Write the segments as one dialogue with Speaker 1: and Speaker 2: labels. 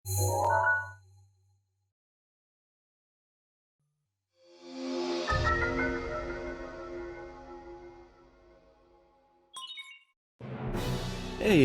Speaker 1: Hey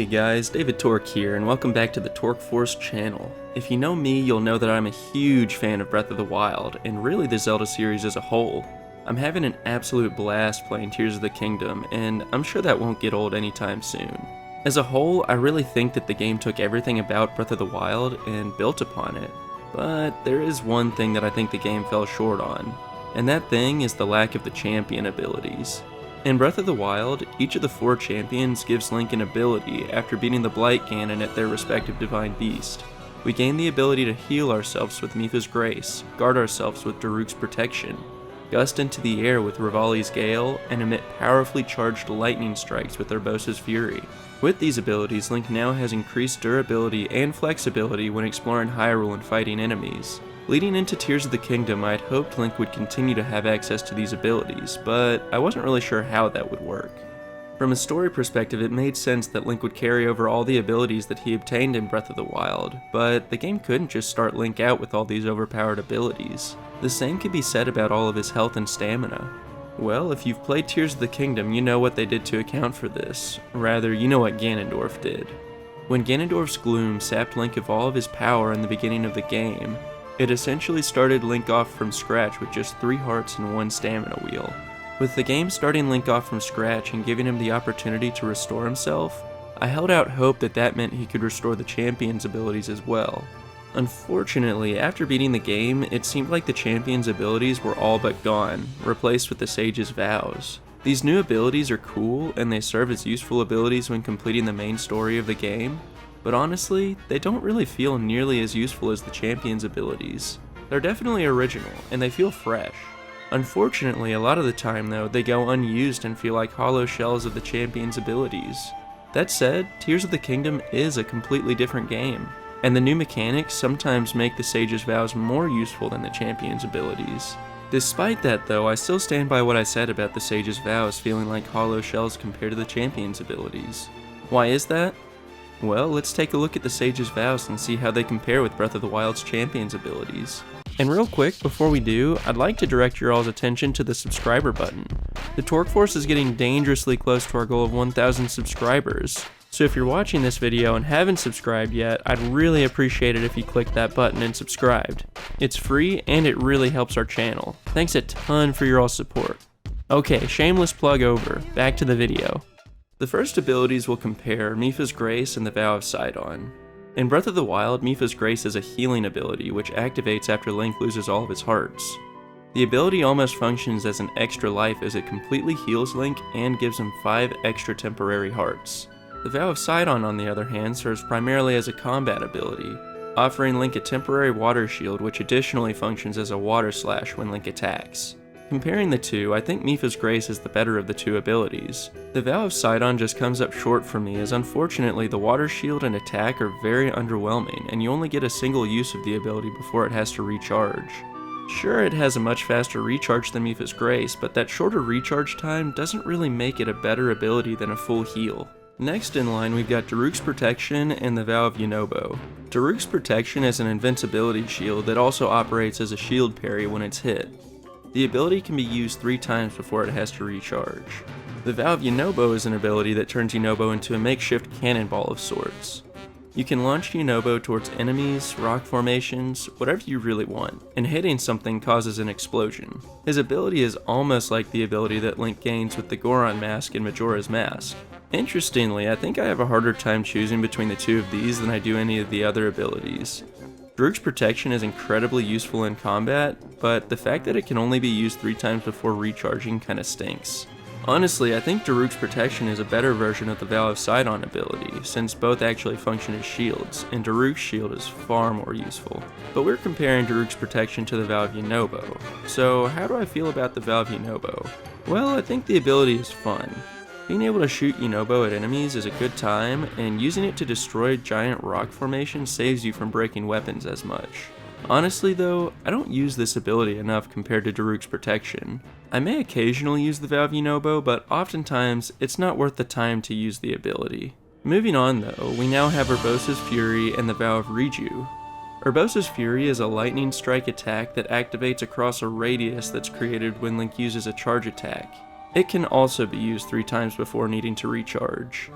Speaker 1: guys, David Torque here, and welcome back to the Torque Force channel. If you know me, you'll know that I'm a huge fan of Breath of the Wild, and really the Zelda series as a whole. I'm having an absolute blast playing Tears of the Kingdom, and I'm sure that won't get old anytime soon. As a whole, I really think that the game took everything about Breath of the Wild and built upon it. But there is one thing that I think the game fell short on, and that thing is the lack of the champion abilities. In Breath of the Wild, each of the 4 champions gives Link an ability after beating the Blight Ganon at their respective Divine Beast. We gain the ability to heal ourselves with Mipha's Grace, guard ourselves with Daruk's Protection, gust into the air with Revali's Gale, and emit powerfully charged lightning strikes with Urbosa's Fury. With these abilities, Link now has increased durability and flexibility when exploring Hyrule and fighting enemies. Leading into Tears of the Kingdom, I had hoped Link would continue to have access to these abilities, but I wasn't really sure how that would work. From a story perspective, it made sense that Link would carry over all the abilities that he obtained in Breath of the Wild, but the game couldn't just start Link out with all these overpowered abilities. The same could be said about all of his health and stamina. Well, if you've played Tears of the Kingdom, you know what they did to account for this. Rather, you know what Ganondorf did. When Ganondorf's gloom sapped Link of all of his power in the beginning of the game, it essentially started Link off from scratch with just 3 hearts and 1 stamina wheel. With the game starting Link off from scratch and giving him the opportunity to restore himself, I held out hope that that meant he could restore the champion's abilities as well. Unfortunately, after beating the game, it seemed like the champion's abilities were all but gone, replaced with the sage's vows. These new abilities are cool, and they serve as useful abilities when completing the main story of the game, but honestly, they don't really feel nearly as useful as the champion's abilities. They're definitely original, and they feel fresh. Unfortunately, a lot of the time though, they go unused and feel like hollow shells of the champion's abilities. That said, Tears of the Kingdom is a completely different game, and the new mechanics sometimes make the sage's vows more useful than the champion's abilities. Despite that though, I still stand by what I said about the sage's vows feeling like hollow shells compared to the champion's abilities. Why is that? Well, let's take a look at the Sage's Vows and see how they compare with Breath of the Wild's Champion's abilities. And real quick, before we do, I'd like to direct your all's attention to the subscriber button. The Torque Force is getting dangerously close to our goal of 1,000 subscribers. So if you're watching this video and haven't subscribed yet, I'd really appreciate it if you clicked that button and subscribed. It's free and it really helps our channel. Thanks a ton for your all's support. Okay, shameless plug over, back to the video. The first abilities will compare Mipha's Grace and the Vow of Sidon. In Breath of the Wild, Mipha's Grace is a healing ability which activates after Link loses all of his hearts. The ability almost functions as an extra life as it completely heals Link and gives him 5 extra temporary hearts. The Vow of Sidon, on the other hand, serves primarily as a combat ability, offering Link a temporary water shield which additionally functions as a water slash when Link attacks. Comparing the two, I think Mipha's Grace is the better of the 2 abilities. The Vow of Sidon just comes up short for me as unfortunately the water shield and attack are very underwhelming and you only get a single use of the ability before it has to recharge. Sure, it has a much faster recharge than Mipha's Grace, but that shorter recharge time doesn't really make it a better ability than a full heal. Next in line we've got Daruk's Protection and the Vow of Yunobo. Daruk's Protection is an invincibility shield that also operates as a shield parry when it's hit. The ability can be used 3 times before it has to recharge. The Vow of Yunobo is an ability that turns Yunobo into a makeshift cannonball of sorts. You can launch Yunobo towards enemies, rock formations, whatever you really want, and hitting something causes an explosion. His ability is almost like the ability that Link gains with the Goron mask in Majora's Mask. Interestingly, I think I have a harder time choosing between the 2 of these than I do any of the other abilities. Daruk's Protection is incredibly useful in combat, but the fact that it can only be used 3 times before recharging kinda stinks. Honestly, I think Daruk's Protection is a better version of the Vow of Sidon ability, since both actually function as shields, and Daruk's shield is far more useful. But we're comparing Daruk's Protection to the Vow of Yunobo, so how do I feel about the Vow of Yunobo? Well, I think the ability is fun. Being able to shoot Yunobo at enemies is a good time, and using it to destroy giant rock formations saves you from breaking weapons as much. Honestly though, I don't use this ability enough compared to Daruk's Protection. I may occasionally use the Vow of Yunobo, but oftentimes it's not worth the time to use the ability. Moving on though, we now have Urbosa's Fury and the Vow of Riju. Urbosa's Fury is a lightning strike attack that activates across a radius that's created when Link uses a charge attack. It can also be used 3 times before needing to recharge.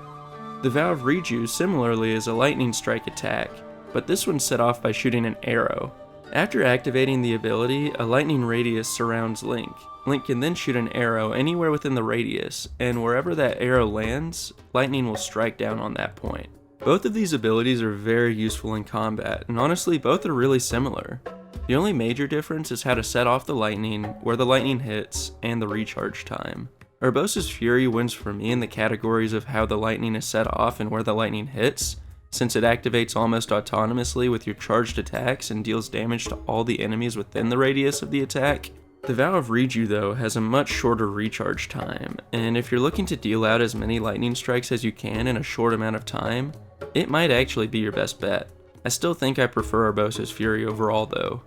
Speaker 1: The Vow of Reju similarly is a lightning strike attack, but this one's set off by shooting an arrow. After activating the ability, a lightning radius surrounds Link. Link can then shoot an arrow anywhere within the radius, and wherever that arrow lands, lightning will strike down on that point. Both of these abilities are very useful in combat, and honestly both are really similar. The only major difference is how to set off the lightning, where the lightning hits, and the recharge time. Urbosa's Fury wins for me in the categories of how the lightning is set off and where the lightning hits, since it activates almost autonomously with your charged attacks and deals damage to all the enemies within the radius of the attack. The Vow of Reju though has a much shorter recharge time, and if you're looking to deal out as many lightning strikes as you can in a short amount of time, it might actually be your best bet. I still think I prefer Urbosa's Fury overall though.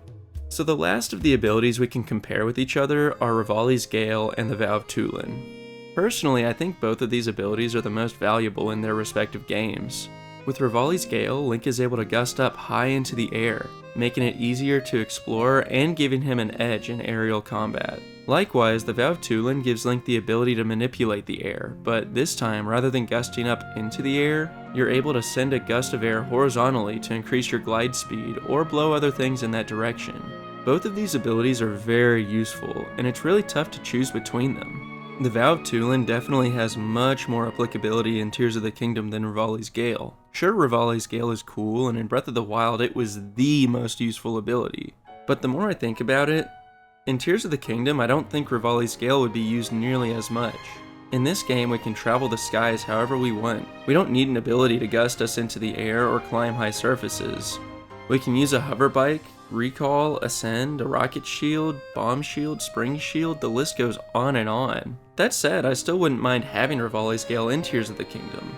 Speaker 1: So the last of the abilities we can compare with each other are Revali's Gale and the Vow of Tulin. Personally, I think both of these abilities are the most valuable in their respective games. With Revali's Gale, Link is able to gust up high into the air, making it easier to explore and giving him an edge in aerial combat. Likewise, the Vow of Tulin gives Link the ability to manipulate the air, but this time, rather than gusting up into the air, you're able to send a gust of air horizontally to increase your glide speed or blow other things in that direction. Both of these abilities are very useful, and it's really tough to choose between them. The Vow of Tulin definitely has much more applicability in Tears of the Kingdom than Revali's Gale. Sure, Revali's Gale is cool, and in Breath of the Wild it was the most useful ability. But the more I think about it, in Tears of the Kingdom I don't think Revali's Gale would be used nearly as much. In this game we can travel the skies however we want. We don't need an ability to gust us into the air or climb high surfaces. We can use a hover bike, recall, ascend, a rocket shield, bomb shield, spring shield, the list goes on and on. That said, I still wouldn't mind having Revali's Gale in Tears of the Kingdom.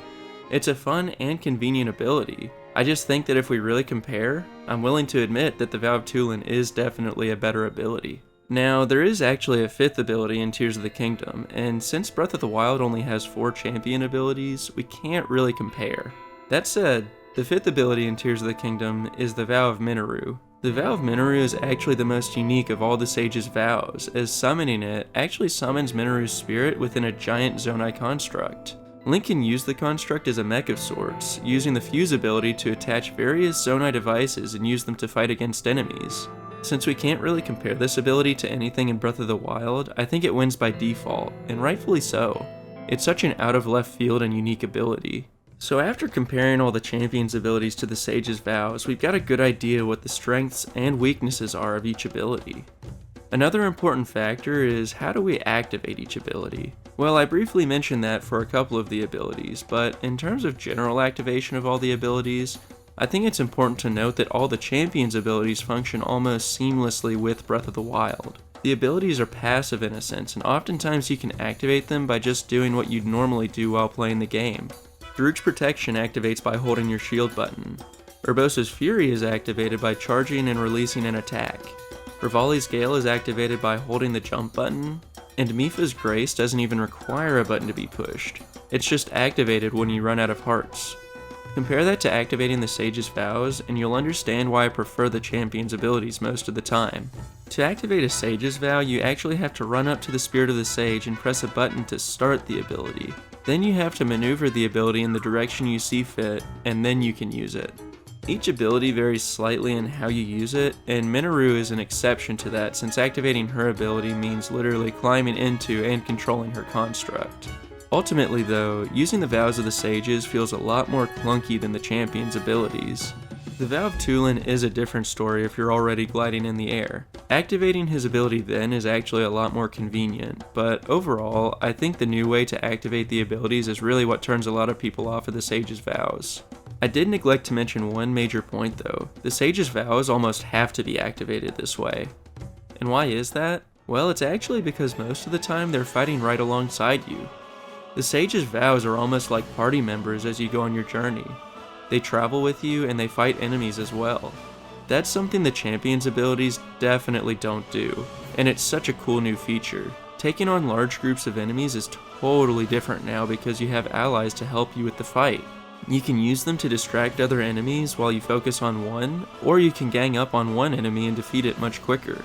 Speaker 1: It's a fun and convenient ability. I just think that if we really compare, I'm willing to admit that the Vow of Tulin is definitely a better ability. Now, there is actually a 5th ability in Tears of the Kingdom, and since Breath of the Wild only has 4 champion abilities, we can't really compare. That said, the 5th ability in Tears of the Kingdom is the Vow of Minoru. The Vow of Minoru is actually the most unique of all the sage's vows, as summoning it actually summons Minoru's spirit within a giant Zonai construct. Link can use the construct as a mech of sorts, using the Fuse ability to attach various Zonai devices and use them to fight against enemies. Since we can't really compare this ability to anything in Breath of the Wild, I think it wins by default, and rightfully so. It's such an out of left field and unique ability. So after comparing all the champions' abilities to the sage's vows, we've got a good idea what the strengths and weaknesses are of each ability. Another important factor is how do we activate each ability? Well, I briefly mentioned that for a couple of the abilities, but in terms of general activation of all the abilities, I think it's important to note that all the champions' abilities function almost seamlessly with Breath of the Wild. The abilities are passive in a sense, and oftentimes you can activate them by just doing what you'd normally do while playing the game. Groot's Protection activates by holding your shield button. Urbosa's Fury is activated by charging and releasing an attack. Revali's Gale is activated by holding the jump button, and Mipha's Grace doesn't even require a button to be pushed. It's just activated when you run out of hearts. Compare that to activating the Sage's Vows, and you'll understand why I prefer the champion's abilities most of the time. To activate a Sage's Vow, you actually have to run up to the Spirit of the Sage and press a button to start the ability. Then you have to maneuver the ability in the direction you see fit, and then you can use it. Each ability varies slightly in how you use it, and Minoru is an exception to that since activating her ability means literally climbing into and controlling her construct. Ultimately though, using the Vows of the Sages feels a lot more clunky than the champion's abilities. The Vow of Tulin is a different story if you're already gliding in the air. Activating his ability then is actually a lot more convenient, but overall, I think the new way to activate the abilities is really what turns a lot of people off of the Sage's Vows. I did neglect to mention one major point though. The Sage's Vows almost have to be activated this way. And why is that? Well, it's actually because most of the time they're fighting right alongside you. The Sage's Vows are almost like party members as you go on your journey. They travel with you and they fight enemies as well. That's something the champion's abilities definitely don't do, and it's such a cool new feature. Taking on large groups of enemies is totally different now because you have allies to help you with the fight. You can use them to distract other enemies while you focus on one, or you can gang up on one enemy and defeat it much quicker.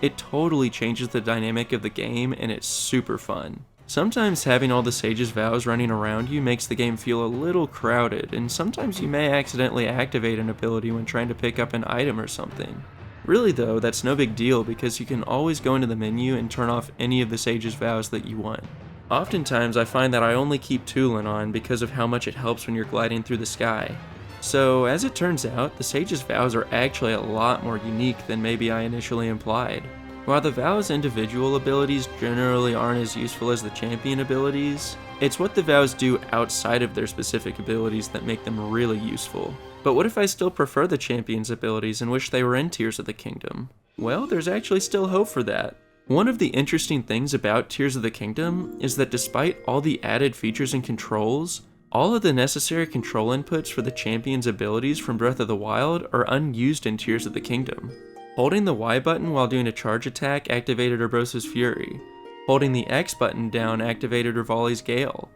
Speaker 1: It totally changes the dynamic of the game, and it's super fun. Sometimes having all the Sage's Vows running around you makes the game feel a little crowded, and sometimes you may accidentally activate an ability when trying to pick up an item or something. Really though, that's no big deal because you can always go into the menu and turn off any of the Sage's Vows that you want. Oftentimes I find that I only keep Tulin on because of how much it helps when you're gliding through the sky. So as it turns out, the Sage's Vows are actually a lot more unique than maybe I initially implied. While the Vows' individual abilities generally aren't as useful as the champion abilities, it's what the Vows do outside of their specific abilities that make them really useful. But what if I still prefer the champion's abilities and wish they were in Tears of the Kingdom? Well, there's actually still hope for that. One of the interesting things about Tears of the Kingdom is that despite all the added features and controls, all of the necessary control inputs for the champion's abilities from Breath of the Wild are unused in Tears of the Kingdom. Holding the Y button while doing a charge attack activated Urbosa's Fury. Holding the X button down activated Rivali's Gale.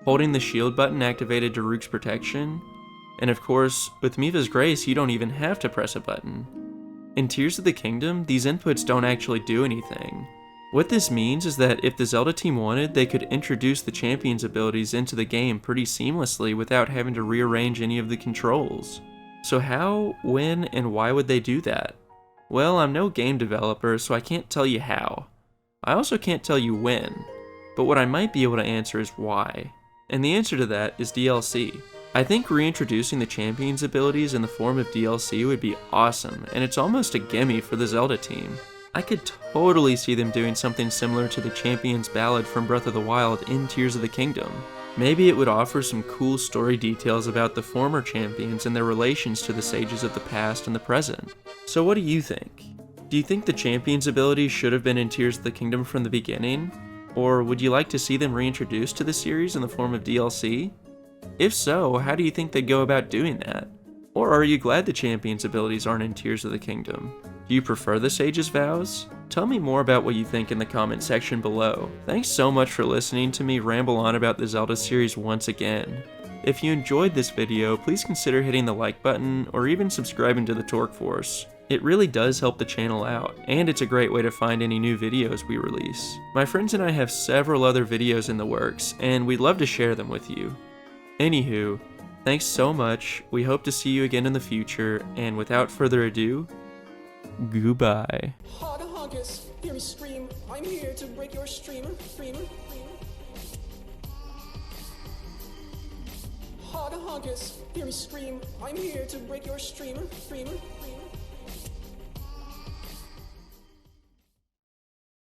Speaker 1: Holding the shield button activated Daruk's Protection. And of course, with Miva's Grace you don't even have to press a button. In Tears of the Kingdom, these inputs don't actually do anything. What this means is that if the Zelda team wanted, they could introduce the champion's abilities into the game pretty seamlessly without having to rearrange any of the controls. So how, when, and why would they do that? Well, I'm no game developer, so I can't tell you how. I also can't tell you when, but what I might be able to answer is why. And the answer to that is DLC. I think reintroducing the champion's abilities in the form of DLC would be awesome, and it's almost a gimme for the Zelda team. I could totally see them doing something similar to the Champion's Ballad from Breath of the Wild in Tears of the Kingdom. Maybe it would offer some cool story details about the former champions and their relations to the sages of the past and the present. So what do you think? Do you think the champion's abilities should have been in Tears of the Kingdom from the beginning? Or would you like to see them reintroduced to the series in the form of DLC? If so, how do you think they'd go about doing that? Or are you glad the champion's abilities aren't in Tears of the Kingdom? Do you prefer the Sage's Vows? Tell me more about what you think in the comment section below. Thanks so much for listening to me ramble on about the Zelda series once again. If you enjoyed this video, please consider hitting the like button or even subscribing to the Torque Force. It really does help the channel out, and it's a great way to find any new videos we release. My friends and I have several other videos in the works, and we'd love to share them with you. Anywho, thanks so much, we hope to see you again in the future, and without further ado, goodbye.
Speaker 2: Hear me scream, I'm here to break your streamer. Hog, hear me scream, I'm here to break your streamer.